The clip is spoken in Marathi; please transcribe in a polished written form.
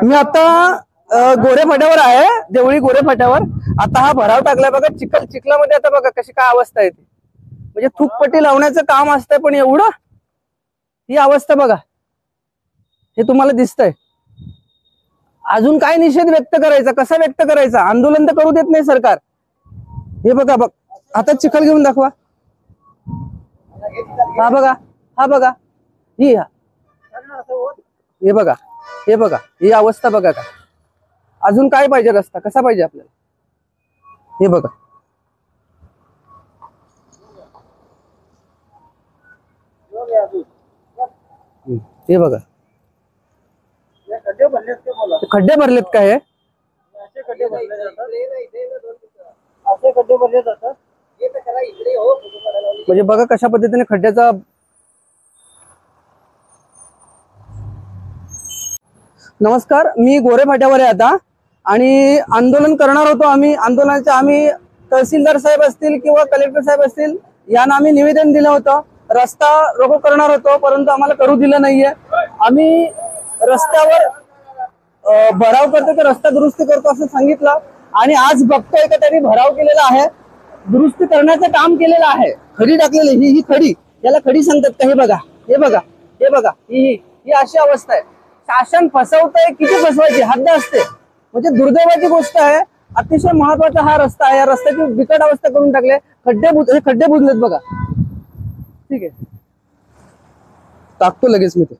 मी आता गोरे फाट्यावर आहे, देवळी गोरे फाट्यावर. आता हा भराव टाकलाय बघा. चिखलामध्ये आता बघा कशी काय अवस्था आहे ती. म्हणजे थूकपट्टी लावण्याचं काम असतंय, पण एवढं ही अवस्था बघा. हे तुम्हाला दिसतंय. अजून काय निषेध व्यक्त करायचा, कसा व्यक्त करायचा? आंदोलन तर करू देत नाही सरकार. हे बघा बघ, आता चिखल घेऊन दाखवा. हा बघा, हा बघा, ही हे बघा, हे बघा, ही अवस्था बघा. का अजून काय पाहिजे? रस्ता कसा पाहिजे आपल्याला? हे बघा, हे बघा, खड्डे भरलेत का? हे म्हणजे बघा कशा पद्धतीने खड्ड्याचा. नमस्कार, मी गोरे फाट्यावर आहे आता आणि आंदोलन करणार होतो आम्ही. आम्ही तहसीलदार साहेब असतील किंवा कलेक्टर साहेब असतील यांना आम्ही निवेदन दिलं होतं. रस्ता रोको करणार होतो, परंतु आम्हाला करू दिलं नाहीये. आम्ही रस्त्यावर भराव करतो तर रस्ता दुरुस्त करतो असं सांगितलं आणि आज बघतोय का त्यांनी भराव केलेला आहे, दुरुस्ती करण्याचं काम केलेलं आहे. खडी टाकलेली ही खडी, याला खडी सांगतात का? हे बघा, हे बघा, हे बघा, ही अशी अवस्था आहे. शासन फसवतंय. किती फसवायची हद्द असते. म्हणजे दुर्दैवाची गोष्ट आहे. अतिशय महत्वाचा हा रस्ता आहे. या रस्त्याची बिकट अवस्था करून टाकले. खड्डे बुजलेत बघा. ठीक आहे, टाकतो लगेच मी ते.